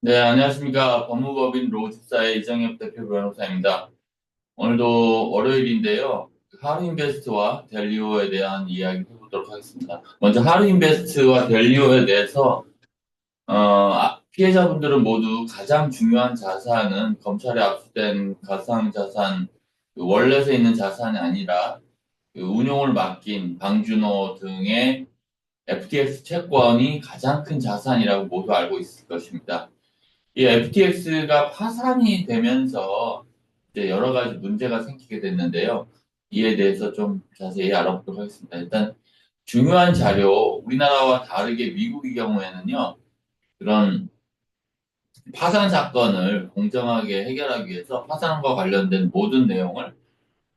네, 안녕하십니까. 법무법인 로집사의 이정엽 대표 변호사입니다. 오늘도 월요일인데요. 하루인베스트와 델리오에 대한 이야기 해보도록 하겠습니다. 먼저 하루인베스트와 델리오에 대해서 피해자분들은 모두 가장 중요한 자산은 검찰에 압수된 가상자산, 그 월렛에 있는 자산이 아니라 그 운용을 맡긴 방준호 등의 FTX 채권이 가장 큰 자산이라고 모두 알고 있을 것입니다. 이 FTX가 파산이 되면서 이제 여러 가지 문제가 생기게 됐는데요. 이에 대해서 좀 자세히 알아보도록 하겠습니다. 일단 중요한 자료, 우리나라와 다르게 미국의 경우에는요, 그런 파산 사건을 공정하게 해결하기 위해서 파산과 관련된 모든 내용을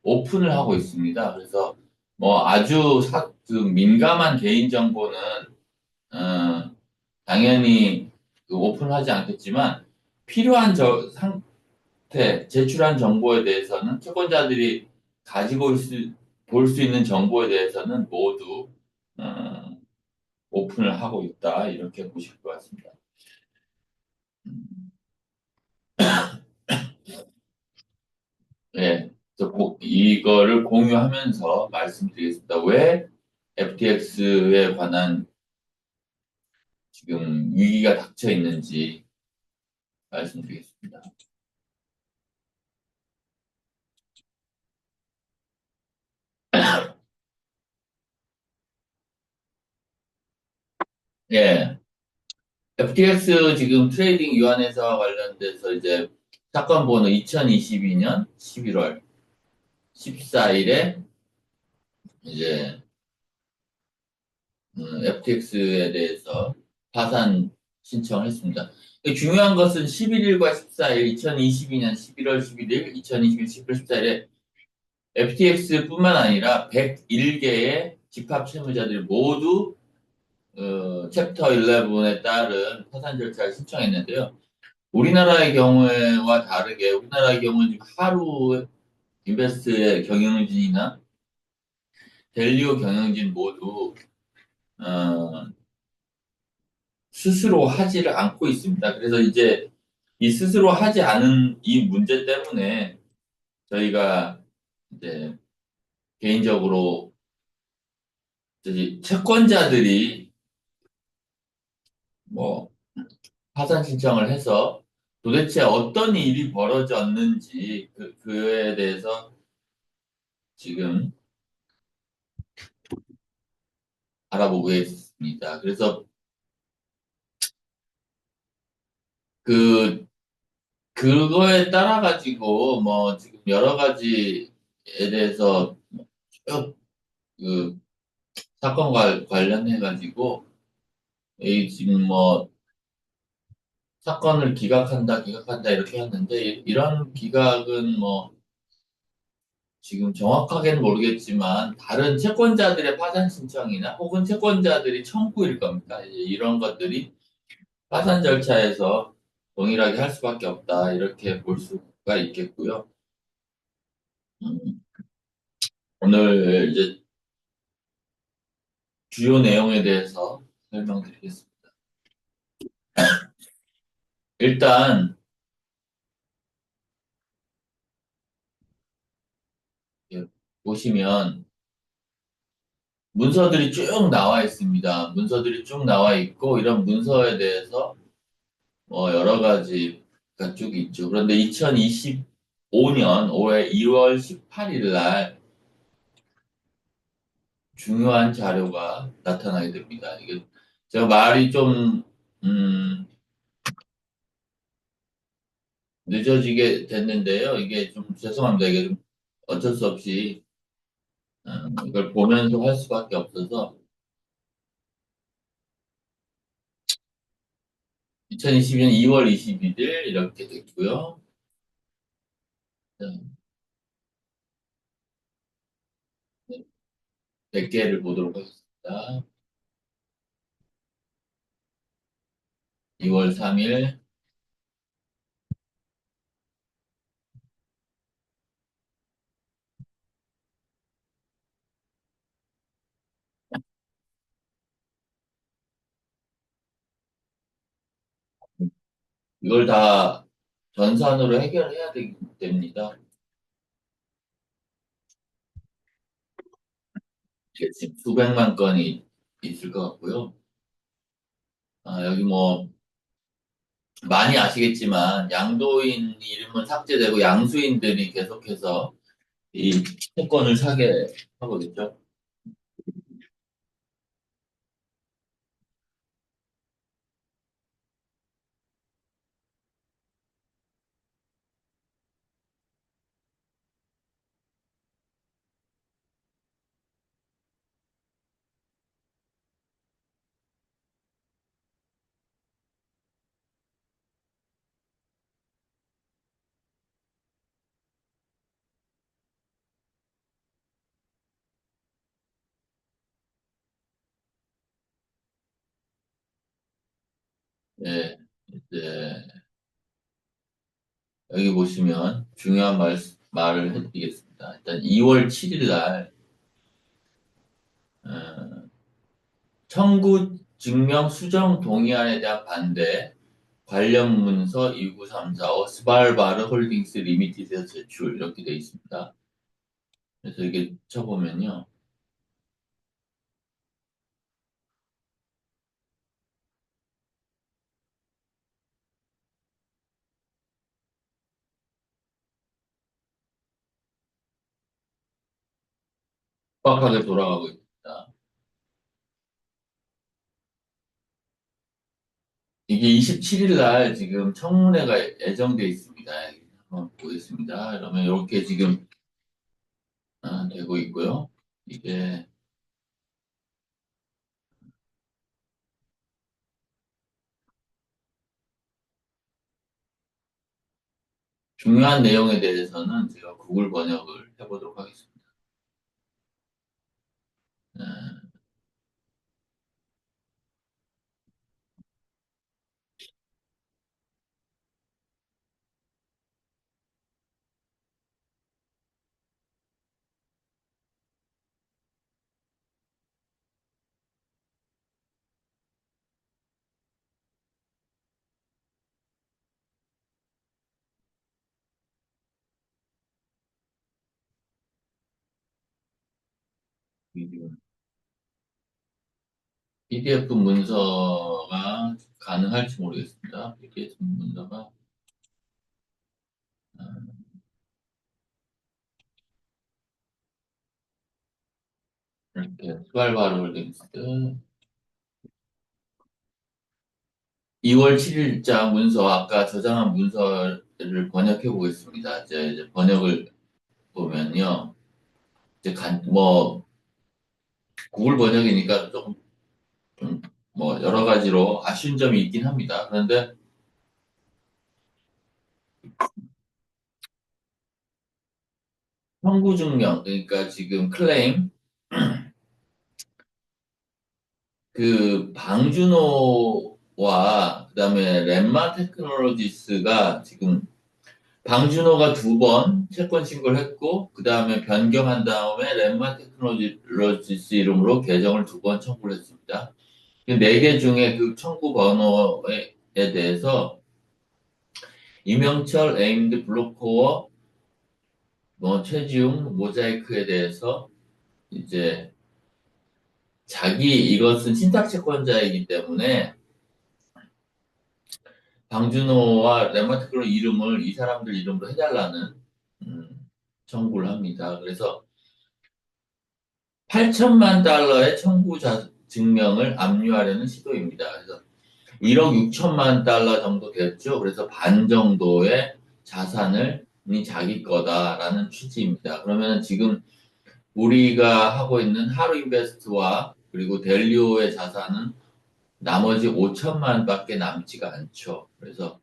오픈을 하고 있습니다. 그래서 뭐 아주 그 민감한 개인 정보는 어, 당연히 그 오픈하지 않겠지만 필요한 제출한 정보에 대해서는 채권자들이 가지고 볼 수 있는 정보에 대해서는 모두 어, 오픈을 하고 있다 이렇게 보실 것 같습니다. 네, 그래서 이거를 공유하면서 말씀드리겠습니다. 왜 FTX에 관한 지금 위기가 닥쳐 있는지 말씀드리겠습니다. 예, FTX 지금 트레이딩 위원회사와 관련돼서 이제 사건 번호 2022년 11월 14일에 이제 FTX에 대해서 파산 신청을 했습니다. 중요한 것은 11일과 14일, 2022년 11월 11일, 2022년 11월 14일에 FTX뿐만 아니라 101개의 집합 채무자들이 모두 챕터 11에 따른 파산 절차를 신청했는데요. 우리나라의 경우와 다르게 우리나라의 경우는 지금 하루 인베스트의 경영진이나 델리오 경영진 모두 어, 스스로 하지를 않고 있습니다. 그래서 이제 이 스스로 하지 않은 이 문제 때문에 저희가 이제 개인적으로 저기 채권자들이 뭐 파산 신청을 해서 도대체 어떤 일이 벌어졌는지 그에 대해서 지금 알아보겠습니다. 그래서 그 그거에 따라 가지고 뭐 지금 여러 가지에 대해서 쭉그 사건과 관련해 가지고 이 지금 뭐 사건을 기각한다 이렇게 했는데 이런 기각은 뭐 지금 정확하게는 모르겠지만 다른 채권자들의 파산 신청이나 혹은 채권자들이 청구일 겁니다. 이제 이런 것들이 파산 절차에서 동일하게 할 수밖에 없다 이렇게 볼 수가 있겠고요. 음, 오늘 이제 주요 내용에 대해서 설명드리겠습니다. 일단 예, 보시면 문서들이 쭉 나와 있습니다. 문서들이 쭉 나와 있고 이런 문서에 대해서 뭐 여러 가지가 쭉 있죠. 그런데 2025년 올해 2월 18일 날 중요한 자료가 나타나게 됩니다. 이게 제가 말이 좀 늦어지게 됐는데요. 이게 좀 죄송합니다. 이게 좀 어쩔 수 없이 이걸 보면서 할 수밖에 없어서 2022년 2월 21일 이렇게 됐고요. 몇 개를 보도록 하겠습니다. 2월 3일, 이걸 다 전산으로 해결해야 됩니다. 이게 지금 수백만 건이 있을 것 같고요. 여기 뭐 많이 아시겠지만 양도인 이름은 삭제되고 양수인들이 계속해서 이 채권을 사게 하거든요. 네, 이제 여기 보시면 중요한 말을 해드리겠습니다. 일단 2월 7일 날 어, 청구 증명 수정 동의안에 대한 반대 관련 문서 29345 스발바르 홀딩스 리미티드에서 제출 이렇게 돼 있습니다. 그래서 이게 쳐보면요. 빡빡하게 돌아가고 있습니다. 이게 27일 날 지금 청문회가 예정돼 있습니다. 한번 보겠습니다. 그러면 이렇게 지금 되고 있고요. 이게 중요한 내용에 대해서는 제가 구글 번역을 해보도록 하겠습니다. 네, PDF 문서가 가능할지 모르겠습니다. PDF 문서가 어, 이렇게 스발바르 홀딩스 2월 7일자 문서 아까 저장한 문서를 번역해 보겠습니다. 이제 번역을 보면요. 이제 뭐 구글 번역이니까 조금 좀 뭐 여러 가지로 아쉬운 점이 있긴 합니다. 그런데 청구 증명 그러니까 지금 클레임 그 방준호와 그다음에 렘마 테크놀로지스가 지금 방준호가 두 번 채권 신고를 했고 그다음에 변경한 다음에 렘마 테크놀로지스 이름으로 계정을 두 번 청구를 했습니다. 네 개 중에 그 청구 번호에 대해서 이명철 에임드 블록코어 뭐 최지웅 모자이크에 대해서 이제 자기 이것은 신탁 채권자이기 때문에 방준호와 레마트크로 이름을 이 사람들 이름으로 해달라는 청구를 합니다. 그래서 8천만 달러의 증명을 압류하려는 시도입니다. 그래서 1억 6천만 달러 정도 됐죠. 그래서 반 정도의 자산을 이 자기 거다라는 취지입니다. 그러면 지금 우리가 하고 있는 하루인베스트와 그리고 델리오의 자산은 나머지 5천만밖에 남지가 않죠. 그래서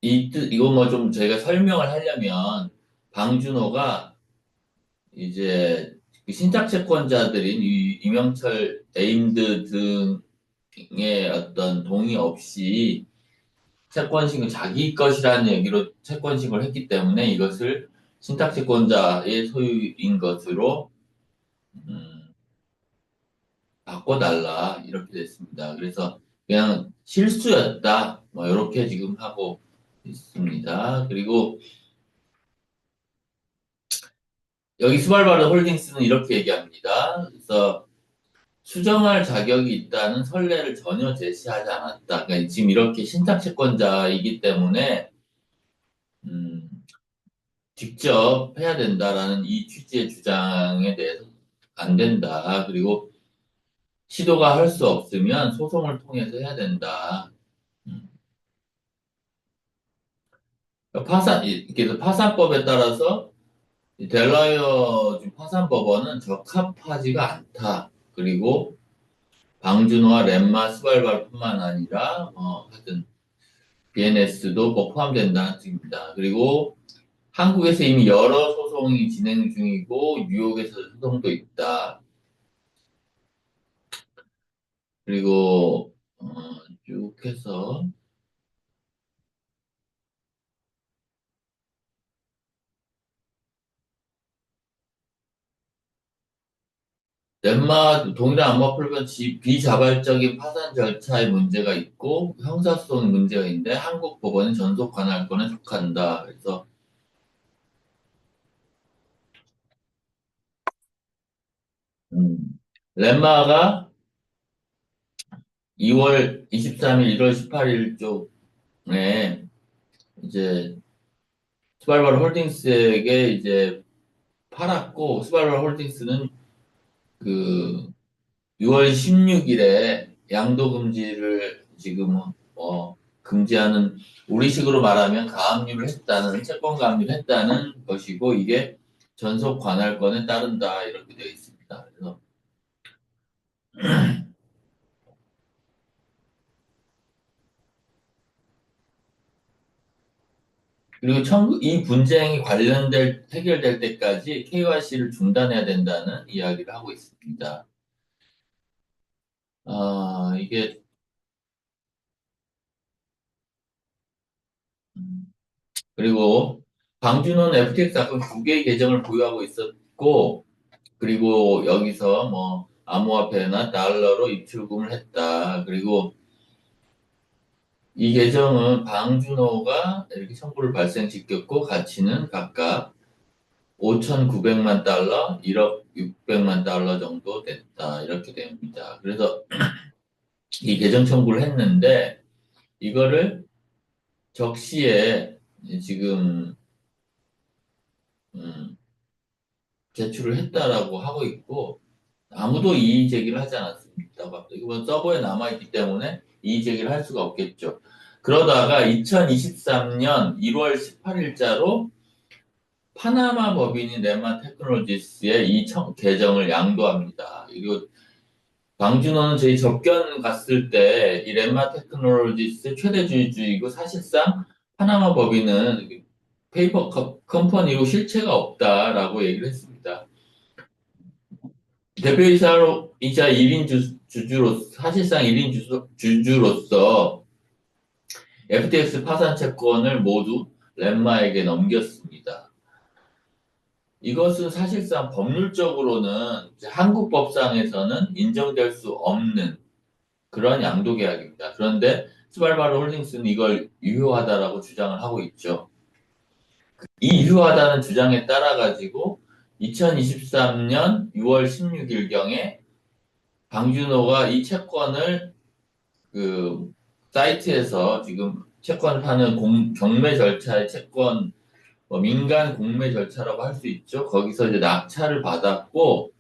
이거 뭐 좀 저희가 설명을 하려면 방준호가 이제 그 신탁채권자들인 이명철 에임드 등의 어떤 동의 없이 채권식을 자기 것이라는 얘기로 채권식을 했기 때문에 이것을 신탁채권자의 소유인 것으로 음, 바꿔달라 이렇게 됐습니다. 그래서 그냥 실수였다 뭐 이렇게 지금 하고 있습니다. 그리고 여기 스발바르 홀딩스는 이렇게 얘기합니다. 그래서 수정할 자격이 있다는 선례를 전혀 제시하지 않았다. 그러니까 지금 이렇게 신탁채권자이기 때문에 음, 직접 해야 된다라는 이 취지의 주장에 대해서 안 된다. 그리고 시도가 할 수 없으면 소송을 통해서 해야 된다. 음. 그러니까 그래서 파산법에 따라서 이 델라웨어 지금 파산법원은 적합하지가 않다. 그리고 방준호와 렘마 스발발뿐만 아니라 하여튼 BNS도 뭐 포함된다는 뜻입니다. 그리고 한국에서 이미 여러 소송이 진행 중이고 뉴욕에서 소송도 있다. 그리고 쭉 해서 덴마크 동일한 암호화 프로그램 비자발적인 파산 절차에 문제가 있고 형사소송 문제가 있는데 한국 법원은 전속 관할권에 속한다. 그래서 렌마가 2월 23일, 1월 18일 쪽에 이제 스발바르 홀딩스에게 이제 팔았고 스발바르 홀딩스는 그 6월 16일에 양도 금지를 지금 금지하는 우리식으로 말하면 가압류를 했다는 채권 가압류를 했다는 것이고 이게 전속 관할권에 따른다 이렇게 되어 있습니다. 그래서 그리고 이 분쟁이 관련될 해결될 때까지 KYC를 중단해야 된다는 이야기를 하고 있습니다. 이게 그리고 방준호는 FTX 사건 두 개의 계정을 보유하고 있었고 그리고 여기서 뭐 암호화폐나 달러로 입출금을 했다. 그리고 이 계정은 방준호가 이렇게 청구를 발생시켰고 가치는 각각 5,900만 달러, 1억 600만 달러 정도 됐다. 이렇게 됩니다. 그래서 이 계정 청구를 했는데 이거를 적시에 지금 음, 제출을 했다라고 하고 있고 아무도 이의 제기를 하지 않았습니다. 이건 서버에 남아있기 때문에 이의 제기를 할 수가 없겠죠. 그러다가 2023년 1월 18일자로 파나마 법인인 레마 테크놀로지스의 이 계정을 양도합니다. 그리고 방준호는 저희 접견 갔을 때 이 렘마 테크놀로지스 최대 주주이고 사실상 파나마 법인은 페이퍼 컴퍼니고 실체가 없다라고 얘기를 했습니다. 대표이사 1인 주주로 사실상 1인 주주로서 FTX 파산 채권을 모두 렘마에게 넘겼습니다. 이것은 사실상 법률적으로는 한국 법상에서는 인정될 수 없는 그런 양도 계약입니다. 그런데 스발바르 홀딩스는 이걸 유효하다라고 주장을 하고 있죠. 이 유효하다는 주장에 따라 가지고 2023년 6월 16일경에 방준호가 이 채권을 그 사이트에서 지금 채권 파는 경매 절차의 채권 민간 공매 절차라고 할 수 있죠. 거기서 이제 낙찰을 받았고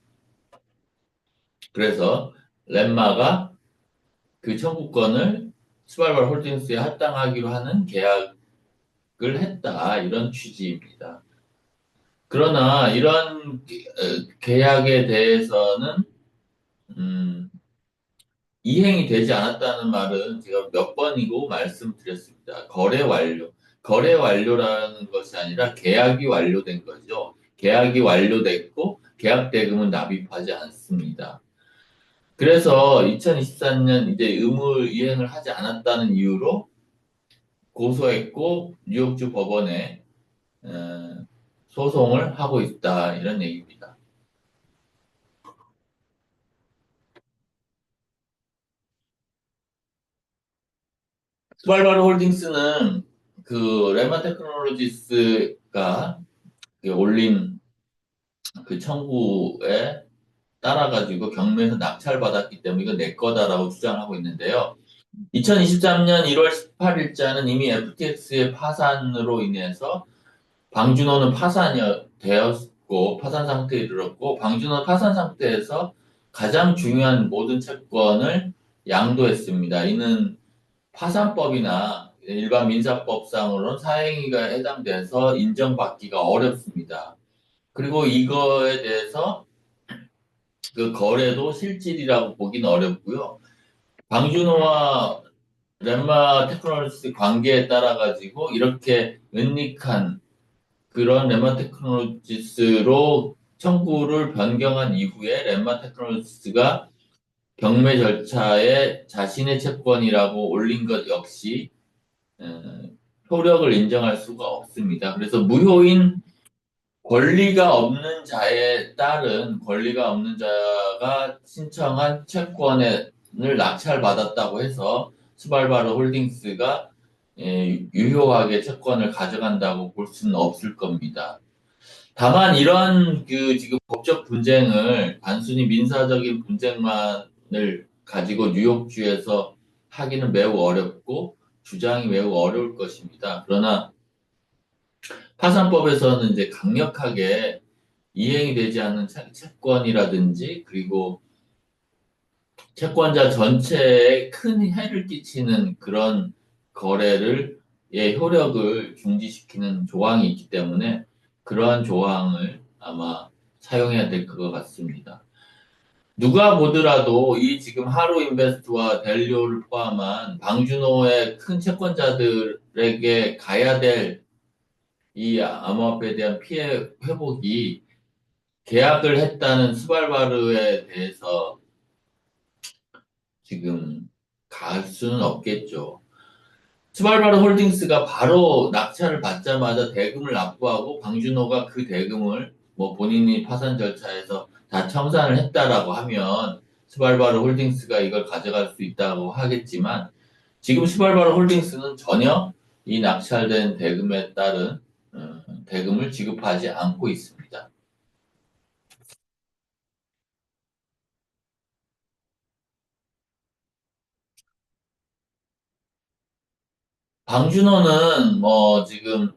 그래서 렘마가 그 청구권을 스발발 홀딩스에 할당하기로 하는 계약을 했다 이런 취지입니다. 그러나 이런 계약에 대해서는 음, 이행이 되지 않았다는 말은 제가 몇 번이고 말씀드렸습니다. 거래 완료. 거래 완료라는 것이 아니라 계약이 완료된 거죠. 계약이 완료됐고 계약 대금은 납입하지 않습니다. 그래서 2024년 이제 의무 이행을 하지 않았다는 이유로 고소했고 뉴욕주 법원에 어, 소송을 하고 있다 이런 얘기입니다. 스발바르 홀딩스는 그 레마 테크놀로지스가 올린 그 청구에 따라가지고 경매에서 낙찰받았기 때문에 이거 내 거다라고 주장하고 있는데요. 2023년 1월 18일자는 이미 FTX의 파산으로 인해서 방준호는 파산이 되었고 파산 상태에 이르렀고 방준호 파산 상태에서 가장 중요한 모든 채권을 양도했습니다. 이는 파산법이나 일반 민사법상으로는 사행위가 해당돼서 인정받기가 어렵습니다. 그리고 이거에 대해서 그 거래도 실질이라고 보기는 어렵고요. 방준호와 렘마 테크놀로지스 관계에 따라 가지고 이렇게 은닉한 그런 렘마 테크놀로지스로 청구를 변경한 이후에 렘마 테크놀로지스가 경매 절차에 자신의 채권이라고 올린 것 역시 어, 효력을 인정할 수가 없습니다. 그래서 무효인 권리가 없는 자에 따른 권리가 없는 자가 신청한 채권을 낙찰받았다고 해서 스발바르 홀딩스가 유효하게 채권을 가져간다고 볼 수는 없을 겁니다. 다만 이런 그 지금 법적 분쟁을 단순히 민사적인 분쟁만을 가지고 뉴욕주에서 하기는 매우 어렵고 주장이 매우 어려울 것입니다. 그러나 파산법에서는 이제 강력하게 이행이 되지 않는 채권이라든지 그리고 채권자 전체에 큰 해를 끼치는 그런 거래를 의 효력을 중지시키는 조항이 있기 때문에 그러한 조항을 아마 사용해야 될 것 같습니다. 누가 보더라도 이 지금 하루 인베스트와 델리오를 포함한 방주노의 큰 채권자들에게 가야 될 이 암호화폐에 대한 피해 회복이 계약을 했다는 스발바르에 대해서 지금 갈 수는 없겠죠. 스발바르 홀딩스가 바로 낙찰을 받자마자 대금을 납부하고 방준호가 그 대금을 뭐 본인이 파산 절차에서 다 청산을 했다라고 하면 스발바르 홀딩스가 이걸 가져갈 수 있다고 하겠지만 지금 스발바르 홀딩스는 전혀 이 낙찰된 대금에 따른 대금을 지급하지 않고 있습니다. 방준호는 뭐 지금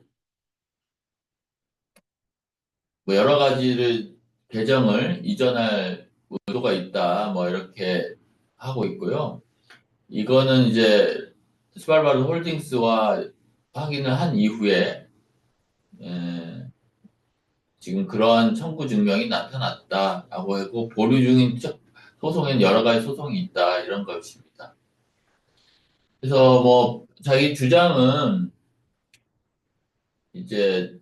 뭐 여러 가지를 계정을 이전할 의도가 있다 뭐 이렇게 하고 있고요. 이거는 이제 스발바르 홀딩스와 확인을 한 이후에 에, 지금 그러한 청구 증명이 나타났다라고 하고 보류 중인 소송엔 여러 가지 소송이 있다 이런 것입니다. 그래서 뭐 자기 주장은 이제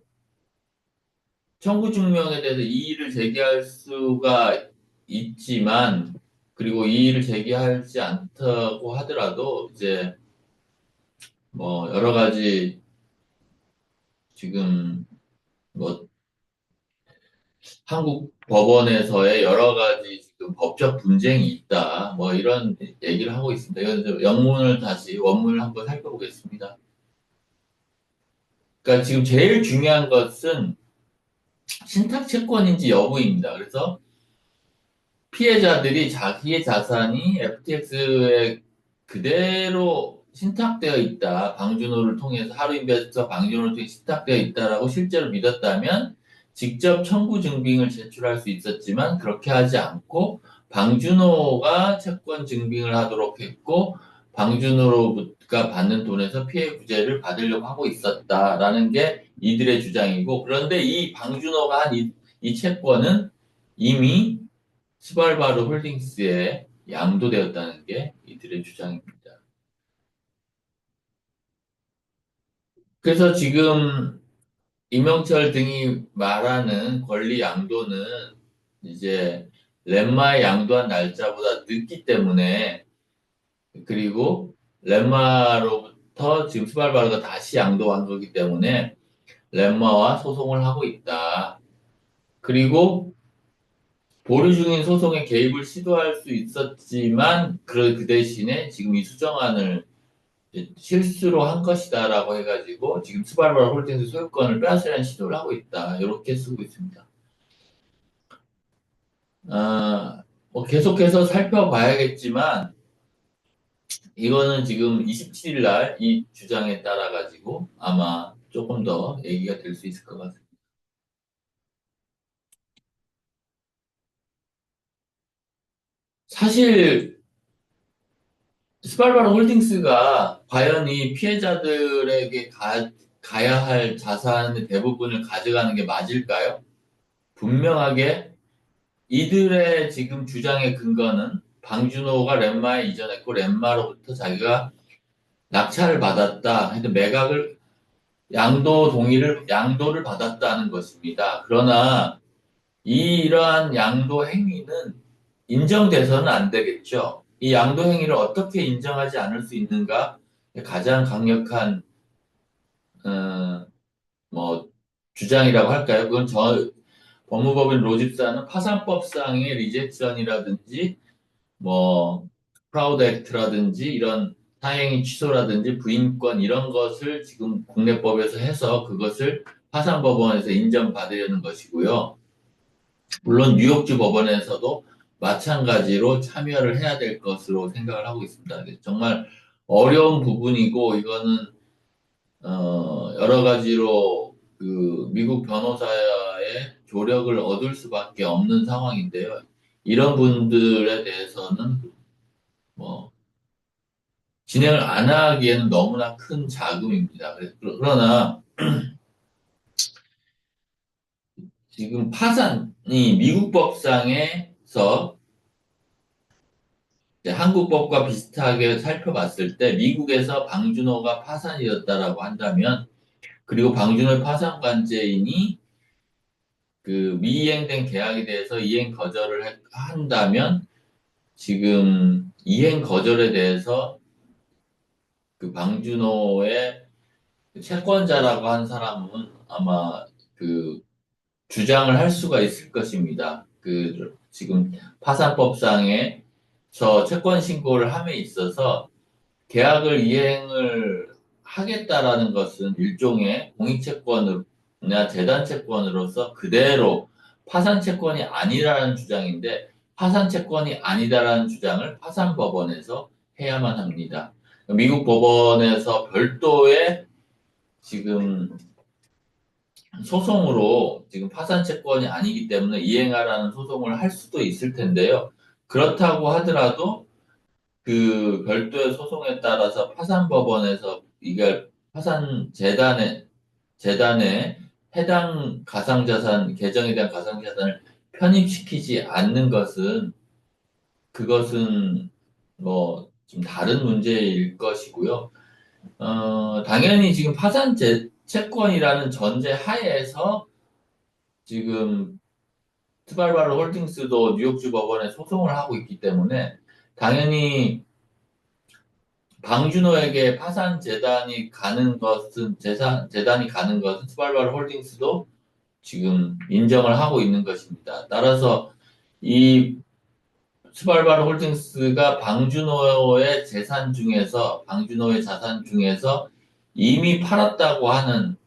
청구 증명에 대해서 이의를 제기할 수가 있지만, 그리고 이의를 제기하지 않다고 하더라도, 이제, 뭐, 여러 가지, 지금, 뭐, 한국 법원에서의 여러 가지 지금 법적 분쟁이 있다. 뭐, 이런 얘기를 하고 있습니다. 그래서 영문을 다시, 원문을 한번 살펴보겠습니다. 그러니까 지금 제일 중요한 것은 신탁 채권인지 여부입니다. 그래서 피해자들이 자기의 자산이 FTX에 그대로 신탁되어 있다. 방준호를 통해서 하루인베스터 방준호를 통해 신탁되어 있다라고 실제로 믿었다면 직접 청구 증빙을 제출할 수 있었지만 그렇게 하지 않고 방준호가 채권 증빙을 하도록 했고 방준호로부터 받는 돈에서 피해 구제를 받으려고 하고 있었다라는 게 이들의 주장이고, 그런데 이 방준호가 한 이 채권은 이미 스발바르 홀딩스에 양도되었다는 게 이들의 주장입니다. 그래서 지금 이명철 등이 말하는 권리 양도는 이제 렘마에 양도한 날짜보다 늦기 때문에, 그리고 렘마로부터 지금 스발바르가 다시 양도한 거기 때문에 렘마와 소송을 하고 있다. 그리고 보류 중인 소송에 개입을 시도할 수 있었지만 그 대신에 지금 이 수정안을 이제 실수로 한 것이다라고 해가지고 지금 스발바라 홀딩스 소유권을 빼앗으려는 시도를 하고 있다. 이렇게 쓰고 있습니다. 뭐 계속해서 살펴봐야겠지만 이거는 지금 27일 날 이 주장에 따라 가지고 아마 조금 더 얘기가 될 수 있을 것 같습니다. 사실 스발바라 홀딩스가 과연 이 피해자들에게 가야 할 자산의 대부분을 가져가는 게 맞을까요? 분명하게 이들의 지금 주장의 근거는 방준호가 랜마에 이전했고 랜마로부터 자기가 낙찰을 받았다. 하여튼 매각을 양도를 받았다는 것입니다. 그러나 이러한 양도 행위는 인정돼서는 안 되겠죠. 이 양도 행위를 어떻게 인정하지 않을 수 있는가? 가장 강력한 어, 뭐 주장이라고 할까요? 그건 법무법인 로집사는 파산법상의 리젝션이라든지 뭐 프라우드 액트라든지 이런 사행위 취소라든지 부인권 이런 것을 지금 국내법에서 해서 그것을 파산법원에서 인정받으려는 것이고요. 물론 뉴욕주 법원에서도 마찬가지로 참여를 해야 될 것으로 생각을 하고 있습니다. 정말 어려운 부분이고 이거는 여러 가지로 그 미국 변호사의 조력을 얻을 수밖에 없는 상황인데요. 이런 분들에 대해서는 뭐 진행을 안 하기에는 너무나 큰 자금입니다. 그러나 지금 파산이 미국 법상에서 한국 법과 비슷하게 살펴봤을 때 미국에서 방준호가 파산이었다라고 한다면 그리고 방준호의 파산관제인이 그 미이행된 계약에 대해서 이행 거절을 한다면 지금 이행 거절에 대해서 그 방준호의 채권자라고 한 사람은 아마 그 주장을 할 수가 있을 것입니다. 그 지금 파산법상에서 채권 신고를 함에 있어서 계약을 이행을 하겠다라는 것은 일종의 공익채권이나 재단채권으로서 그대로 파산채권이 아니라는 주장인데 파산채권이 아니다라는 주장을 파산법원에서 해야만 합니다. 미국 법원에서 별도의 지금 소송으로 지금 파산 채권이 아니기 때문에 이행하라는 소송을 할 수도 있을 텐데요. 그렇다고 하더라도 그 별도의 소송에 따라서 파산법원에서 이걸 재단에 해당 가상자산, 계정에 대한 가상자산을 편입시키지 않는 것은 그것은 뭐 좀 다른 문제일 것이고요. 당연히 지금 채권이라는 전제 하에서 지금 트발바르 홀딩스도 뉴욕주 법원에 소송을 하고 있기 때문에 당연히 방준호에게 파산 재단이 가는 것은 재단이 가는 것은 트발바르 홀딩스도 지금 인정을 하고 있는 것입니다. 따라서 이 스발바르 홀딩스가 방준호의 자산 중에서 이미 팔았다고 하는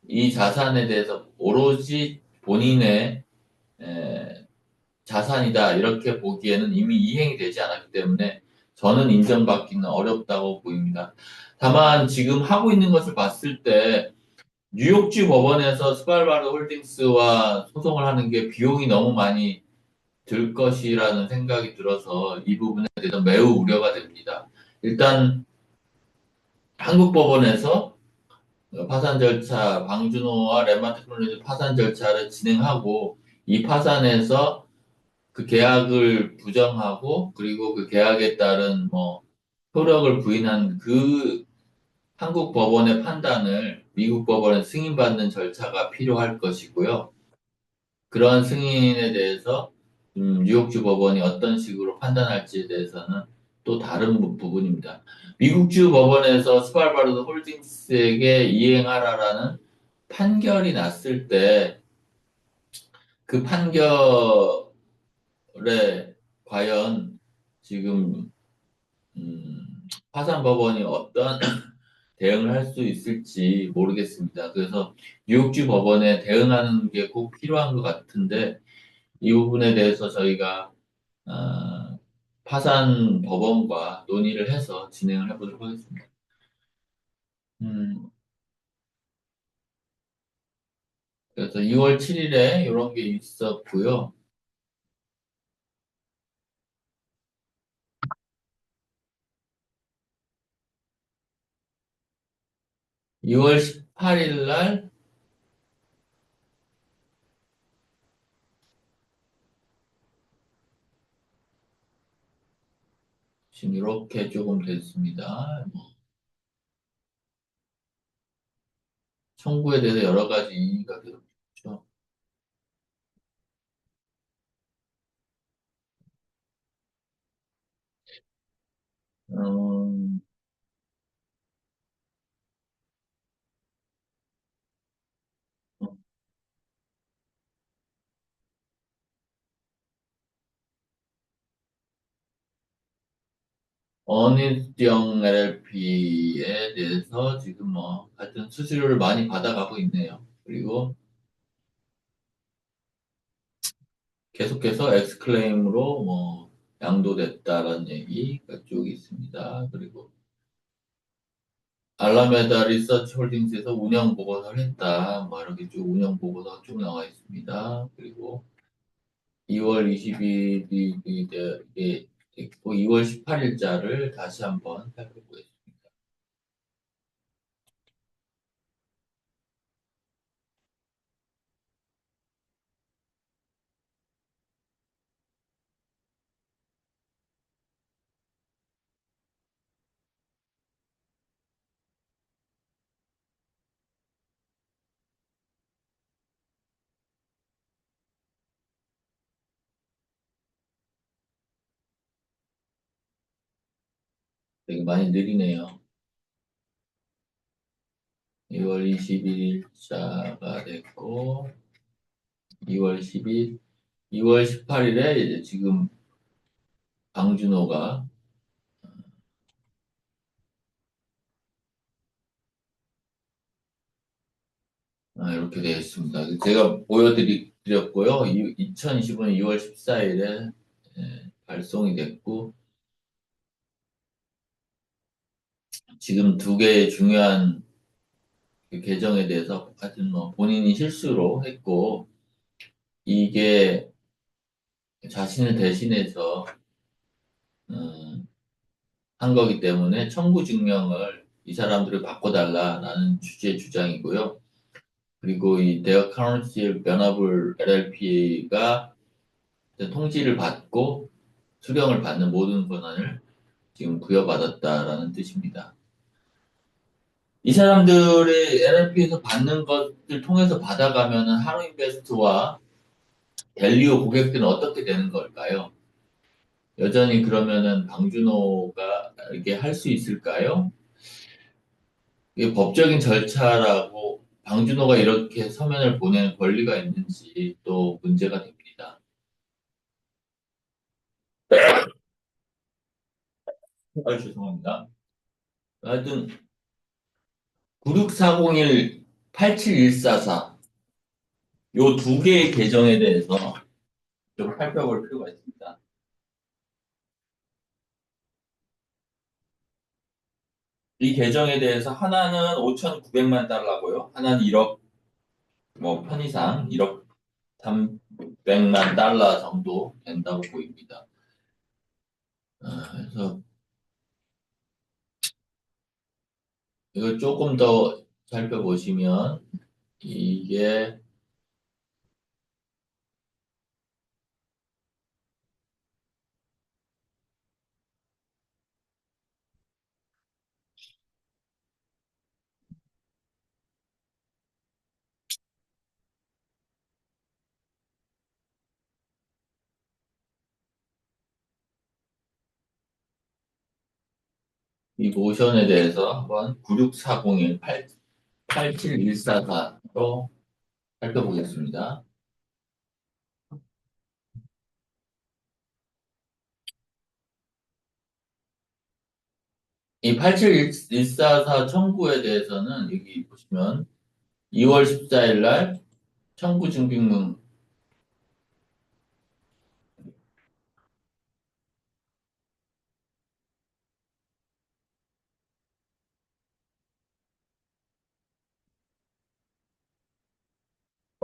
이 자산에 대해서 오로지 본인의 자산이다 이렇게 보기에는 이미 이행이 되지 않았기 때문에 저는 인정받기는 어렵다고 보입니다. 다만 지금 하고 있는 것을 봤을 때 뉴욕주 법원에서 스발바르 홀딩스와 소송을 하는 게 비용이 너무 많이 들 것이라는 생각이 들어서 이 부분에 대해서 매우 우려가 됩니다. 일단 한국 법원에서 파산 절차, 방준호와 렌마테크놀로지 파산 절차를 진행하고 이 파산에서 그 계약을 부정하고 그리고 그 계약에 따른 뭐 효력을 부인한 그 한국 법원의 판단을 미국 법원에 승인받는 절차가 필요할 것이고요. 그러한 승인에 대해서 뉴욕주 법원이 어떤 식으로 판단할지에 대해서는 또 다른 부분입니다. 미국주 법원에서 스발바르드 홀딩스에게 이행하라라는 판결이 났을 때 그 판결에 과연 지금 파산법원이 어떤 대응을 할 수 있을지 모르겠습니다. 그래서 뉴욕주 법원에 대응하는 게 꼭 필요한 것 같은데 이 부분에 대해서 저희가 파산 법원과 논의를 해서 진행을 해보도록 하겠습니다. 음, 그래서 2월 7일에 이런 게 있었고요. 2월 18일 날 지금 이렇게 조금 됐습니다. 청구에 대해서 여러 가지 이의가 되었죠. 음, 어니스영 LLP에 대해서 지금 뭐 하여튼 수수료를 많이 받아가고 있네요. 그리고 계속해서 엑스클레임으로 뭐 양도됐다라는 얘기가 쭉 있습니다. 그리고 알라메다 리서치 홀딩스에서 운영 보고서를 했다. 뭐 이렇게 쭉 운영 보고서가 쭉 나와 있습니다. 그리고 2월 20일이 이게 있고 2월 18일자를 다시 한번 살펴보겠습니다. 되게 많이 느리네요. 2월 21일자가 됐고 2월 10일, 2월 18일에 이제 지금 방준호가 이렇게 되어 있습니다. 제가 보여드렸고요. 2025년 2월 14일에 발송이 됐고 지금 두 개의 중요한 그 계정에 대해서 하여튼 뭐 본인이 실수로 했고 이게 자신을 대신해서 음, 한 거기 때문에 청구 증명을 이 사람들을 바꿔달라라는 취지의 주장이고요. 그리고 이 대어 카운sil 변화불 LLP가 통지를 받고 수령을 받는 모든 권한을 지금 부여받았다라는 뜻입니다. 이 사람들이 LLP에서 받는 것을 통해서 받아가면은 하루인베스트와 델리오 고객들은 어떻게 되는 걸까요? 여전히 그러면은 방준호가 이게 할 수 있을까요? 이게 법적인 절차라고 방준호가 이렇게 서면을 보낼 권리가 있는지 또 문제가 됩니다. 죄송합니다. 하여튼 9640일 87144 요 두 개의 계정에 대해서 좀 살펴볼 필요가 있습니다. 이 계정에 대해서 하나는 5,900만 달러고요. 하나는 1억, 뭐 편의상 1억 300만 달러 정도 된다고 보입니다. 그래서 이걸 조금 더 살펴보시면 이게 이 모션에 대해서 한번 96401 87144로 살펴보겠습니다. 이 87144 청구에 대해서는 여기 보시면 2월 14일 날 청구 증빙문.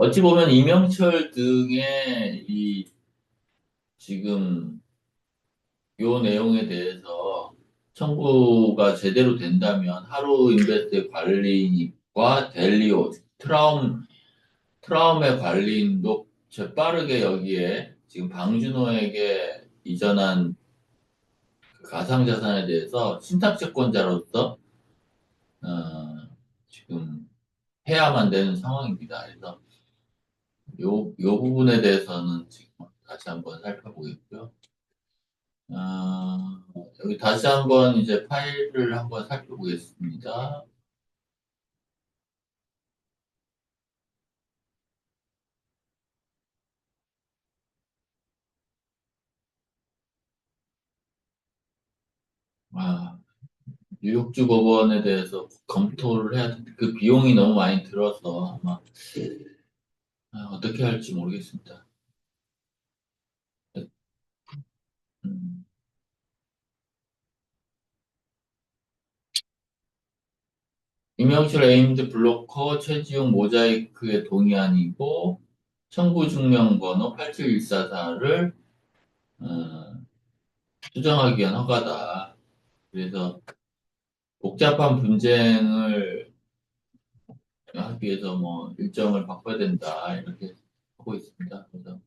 어찌 보면 이명철 등의 이 지금 요 내용에 대해서 청구가 제대로 된다면 하루 인베스트 관리인과 델리오 트라움의 관리인도 재빠르게 여기에 지금 방준호에게 이전한 그 가상자산에 대해서 신탁채권자로서 지금 해야만 되는 상황입니다. 그래서 요 부분에 대해서는 지금 다시 한번 살펴보겠고요. 어, 여기 다시 한번 이제 파일을 한번 살펴보겠습니다. 아, 뉴욕주 법원에 대해서 검토를 해야 되는데 그 비용이 너무 많이 들어서 아마 어떻게 할지 모르겠습니다. 음, 임영실 에임드 블로커 최지용 모자이크의 동의안이고 청구 증명번호 87144를 수정하기 위한 허가다. 그래서 복잡한 분쟁을 하기 위해서 뭐 일정을 바꿔야 된다 이렇게 하고 있습니다. 그래서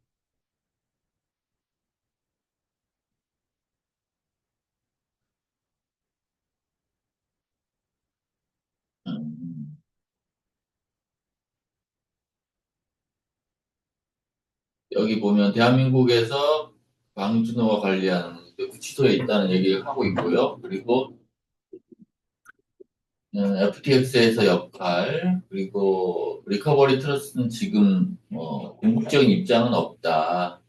음, 여기 보면 대한민국에서 방준호가 관리하는 그 구치소에 있다는 얘기를 하고 있고요. 그리고 FTX에서 역할, 그리고 리커버리 트러스트는 지금 궁극적인 입장은 없다.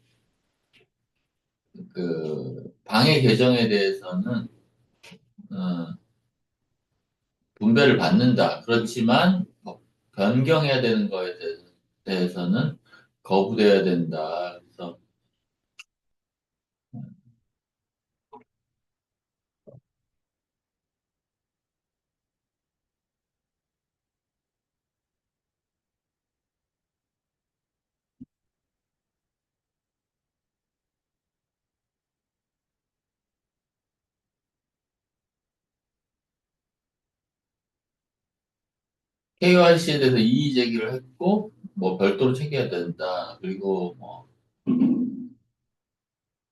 그 방해 개정에 대해서는 어, 분배를 받는다. 그렇지만 변경해야 되는 거에 대해서는 거부돼야 된다. 그래서 KYC에 대해서 이의 제기를 했고 뭐 별도로 챙겨야 된다. 그리고 뭐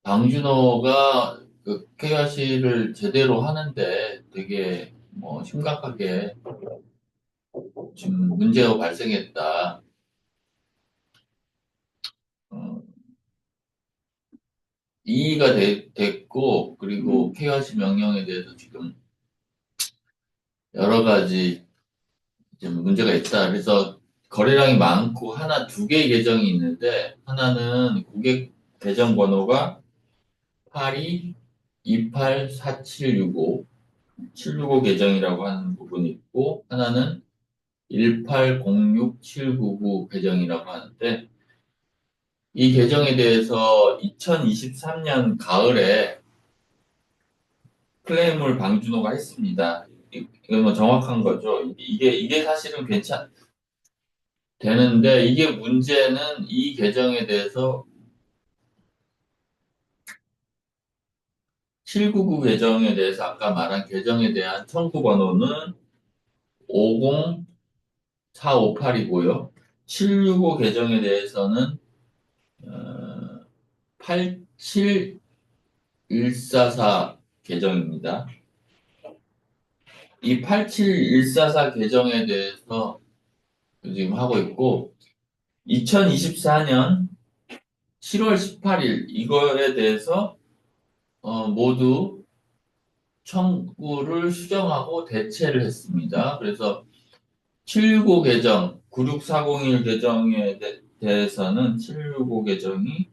방준호가 그 KYC를 제대로 하는데 되게 뭐 심각하게 지금 문제가 발생했다. 어, 이의가 됐고 그리고 KYC 명령에 대해서 지금 여러 가지 좀 문제가 있다. 그래서 거래량이 많고 하나 두 개의 계정이 있는데 하나는 고객 계정 번호가 82 284765 765 계정이라고 하는 부분이 있고 하나는 1806799 계정이라고 하는데 이 계정에 대해서 2023년 가을에 클레임을 방준호가 했습니다. 이건 뭐 정확한 거죠. 이게 사실은 되는데 이게 문제는 이 계정에 대해서 799 계정에 대해서 아까 말한 계정에 대한 청구 번호는 50458이고요. 765 계정에 대해서는 87144 계정입니다. 이 87144 계정에 대해서 지금 하고 있고 2024년 7월 18일 이거에 대해서 모두 청구를 수정하고 대체를 했습니다. 그래서 765 계정, 96401 계정에 대해서는 765 계정이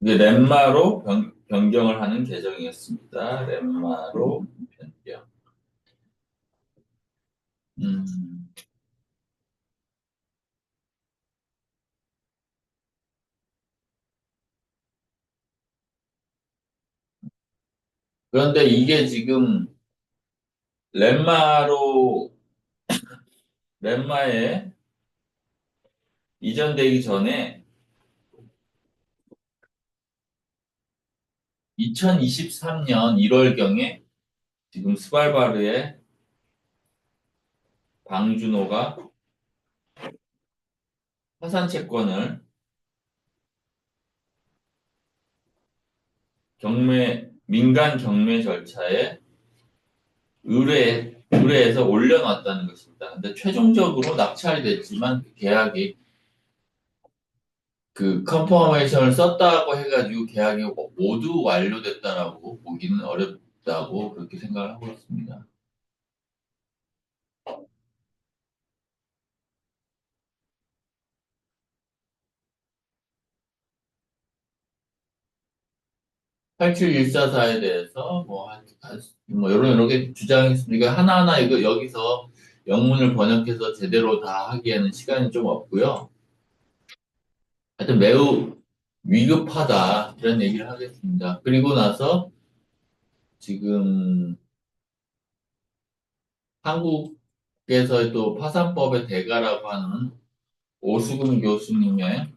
이게 렘마로 변경을 하는 계정이었습니다. 렘마로 변경. 음, 그런데 이게 지금 렘마로, 렘마에 이전되기 전에 2023년 1월경에 지금 스발바르의 방준호가 화산 채권을 민간 경매 절차에 의뢰해서 올려놨다는 것입니다. 근데 최종적으로 낙찰이 됐지만 그 계약이 그 컨퍼메이션을 썼다고 해가지고 계약이 모두 완료됐다라고 보기는 어렵다고 그렇게 생각을 하고 있습니다. 87144에 대해서 뭐 여러 개 주장이 있으니까 하나하나 이거 여기서 영문을 번역해서 제대로 다 하기에는 시간이 좀 없고요. 하여튼 매우 위급하다 이런 얘기를 하겠습니다. 그리고 나서 지금 한국에서 또 파산법의 대가라고 하는 오수근 교수님의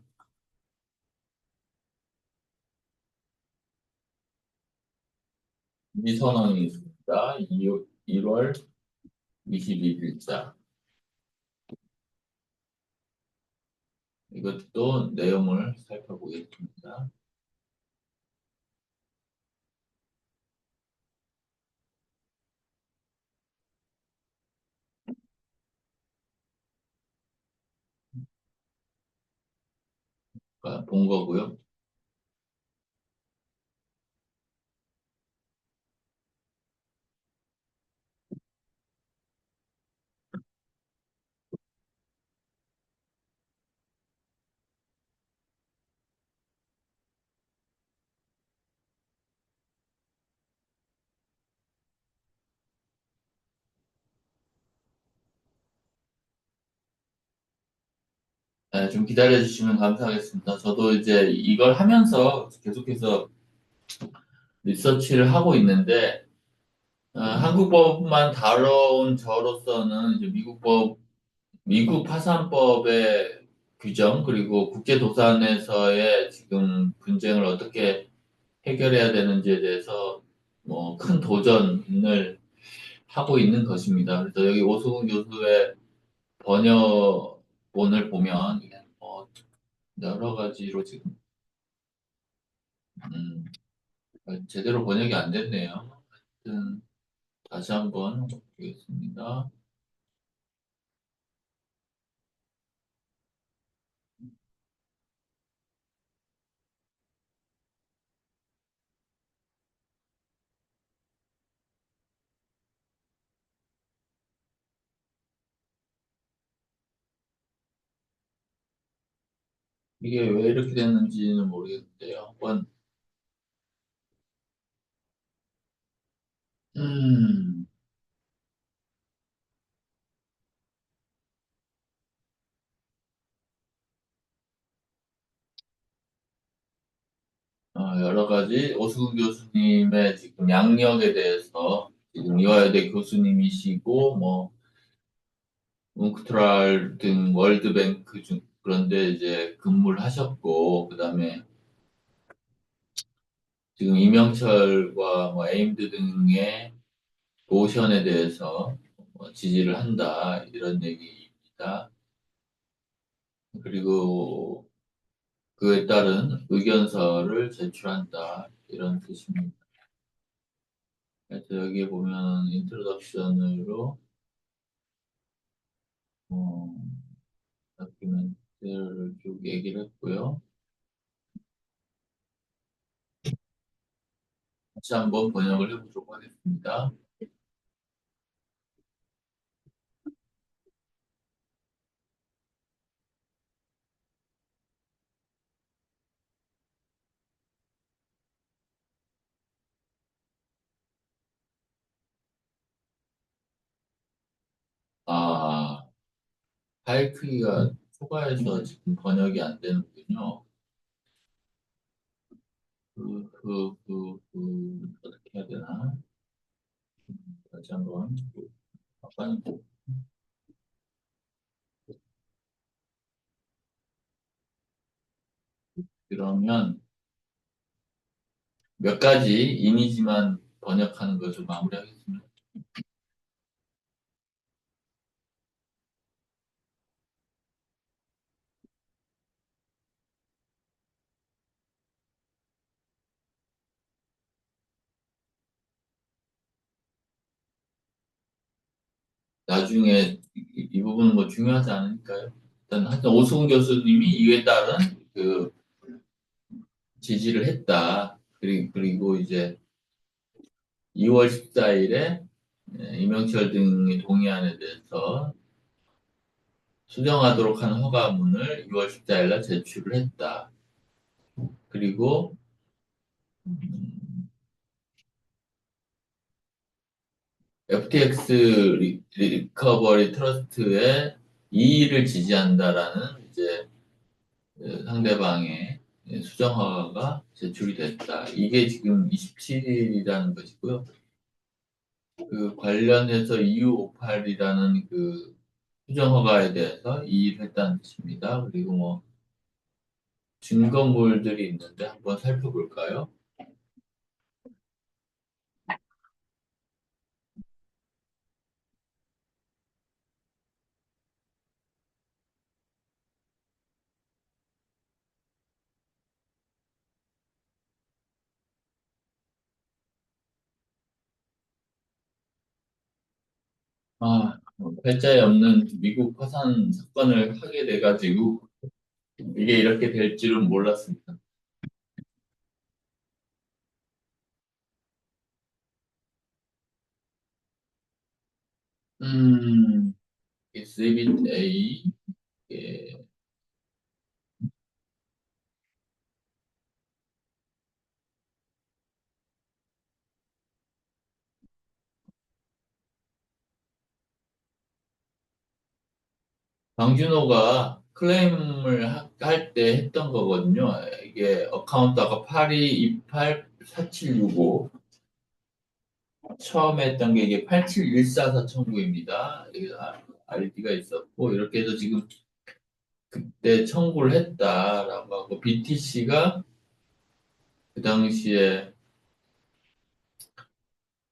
미선언이 있습니다. 1월 22일자. 이것도 내용을 살펴보겠습니다. 본 거고요. 네, 좀 기다려 주시면 감사하겠습니다. 저도 이제 이걸 하면서 계속해서 리서치를 하고 있는데, 한국 법만 다뤄온 저로서는 이제 미국 파산법의 규정, 그리고 국제도산에서의 지금 분쟁을 어떻게 해결해야 되는지에 대해서 뭐 큰 도전을 하고 있는 것입니다. 그래서 여기 오수근 교수의 번역본을 보면 이게 뭐 여러 가지로 지금 음, 제대로 번역이 안 됐네요. 하여튼 다시 한번 보겠습니다. 이게 왜 이렇게 됐는지는 모르겠는데요. 음, 여러 가지 오수근 교수님의 지금 양력에 대해서 지금 이화여대 교수님이시고 뭐 웅크트랄 등 월드뱅크 중 그런데 이제 근무를 하셨고 그다음에 지금 이명철과 뭐 에임드 등의 모션에 대해서 지지를 한다 이런 얘기입니다. 그리고 그에 따른 의견서를 제출한다 이런 뜻입니다. 그래서 여기에 보면 인트로덕션으로 어, 다큐멘터리를 쭉 얘기를 했고요. 다시 한번 번역을 해보도록 하겠습니다. 파일 크기가 초과해서 지금 번역이 안 되는군요. 어떻게 해야 되나? 다시 한번. 아빠는 그러면 몇 가지 이미지만 번역하는 것을 마무리하겠습니다. 나중에 이 부분은 뭐 중요하지 않으니까요. 일단 하여튼 오승훈 교수님이 이에 따른 그 지지를 했다. 그리고 이제 2월 14일에 이명철 등이 동의안에 대해서 수정하도록 한 허가문을 2월 14일 날 제출을 했다. 그리고 FTX 리커버리 트러스트의 이의를 지지한다라는 이제 상대방의 수정 허가가 제출이 됐다. 이게 지금 27일이라는 것이고요. 그 관련해서 EU58이라는 그 수정 허가에 대해서 이의를 했다는 뜻입니다. 그리고 뭐 증거물들이 있는데 한번 살펴볼까요? 패자에 없는 미국 파산 사건을 하게 돼가지고 이게 이렇게 될 줄은 몰랐습니다. 음, exhibit A, 예, 방준호가 클레임을 할 때 했던 거거든요. 이게 어카운트 아까 82284765 처음에 했던 게 이게 8714 청구입니다. 여기 RD가 있었고 이렇게 해서 지금 그때 청구를 했다라고 하고 BTC가 그 당시에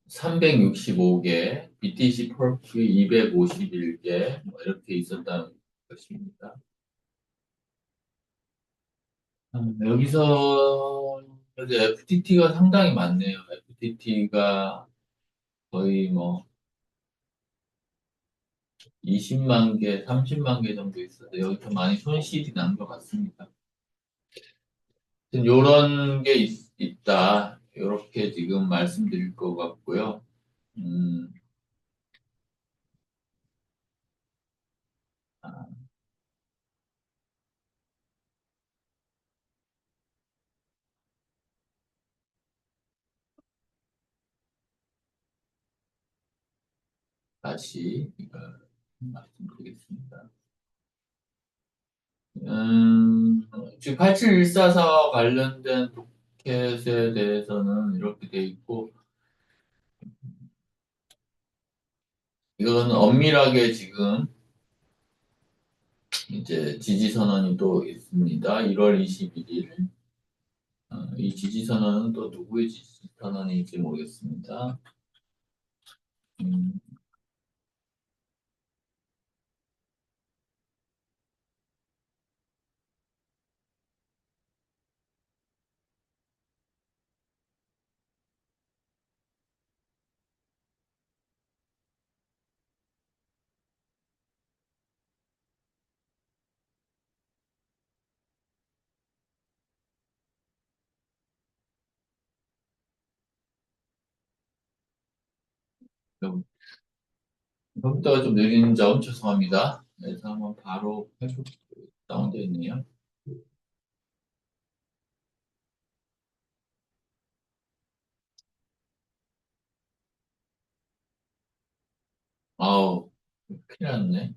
365개, BTC 펄프 251개 이렇게 있었다는 것입니다. 여기서 이제 FTT가 상당히 많네요. FTT가 거의 뭐 20만 개, 30만 개 정도 있어서 여기서 많이 손실이 난 것 같습니다. 이런 게 있다. 이렇게 지금 말씀드릴 것 같고요. 음, 아, 다시 이걸 말씀드리겠습니다. 지금 87144와 관련된 로켓에 대해서는 이렇게 돼 있고, 이건 엄밀하게 지금 이제 지지 선언이 또 있습니다. 1월 21일. 이 지지 선언은 또 누구의 지지 선언인지 모르겠습니다. 음, 좀 컴퓨터가 좀 느린 점 죄송합니다. 그래서 한번 바로 해볼게요. 다운되어 있네요. 아우, 큰일 났네.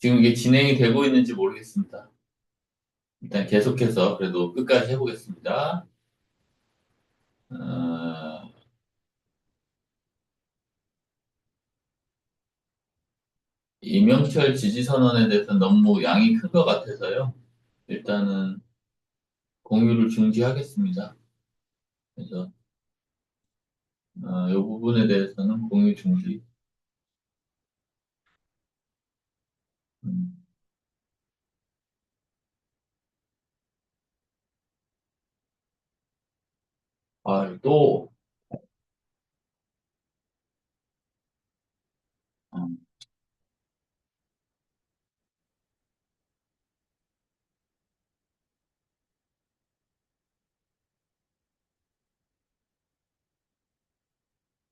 지금 이게 진행이 되고 있는지 모르겠습니다. 일단 계속해서 그래도 끝까지 해보겠습니다. 어, 이명철 지지 선언에 대해서 너무 양이 큰 것 같아서요. 일단은 공유를 중지하겠습니다. 그래서 이 부분에 대해서는 공유 중지. 음. 또 어,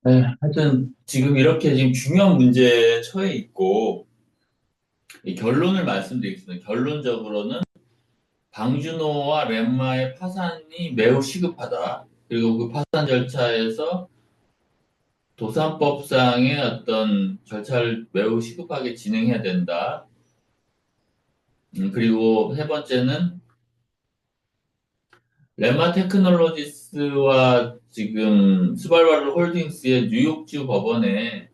네, 하여튼 지금 이렇게 지금 중요한 문제에 처해 있고 이 결론을 말씀드리겠습니다. 결론적으로는 방준호와 랜마의 파산이 매우 시급하다. 그리고 그 파산 절차에서 도산법상의 어떤 절차를 매우 시급하게 진행해야 된다. 그리고 세 번째는 랜마 테크놀로지스와 지금 스발바르 홀딩스의 뉴욕주 법원에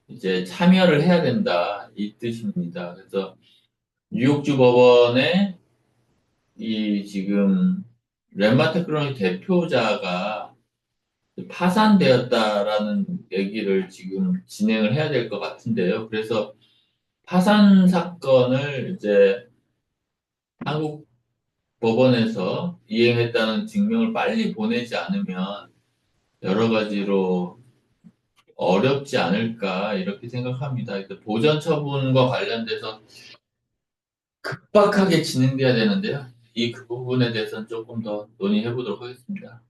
이제 참여를 해야 된다. 이 뜻입니다. 그래서 뉴욕주 법원에 이 지금 랜마 테크놀로지 대표자가 파산되었다라는 얘기를 지금 진행을 해야 될 것 같은데요. 그래서 파산 사건을 이제 한국 법원에서 이행했다는 증명을 빨리 보내지 않으면 여러 가지로 어렵지 않을까 이렇게 생각합니다. 그래서 보전 처분과 관련돼서 급박하게 진행돼야 되는데요. 이 그 부분에 대해서는 조금 더 논의해 보도록 하겠습니다.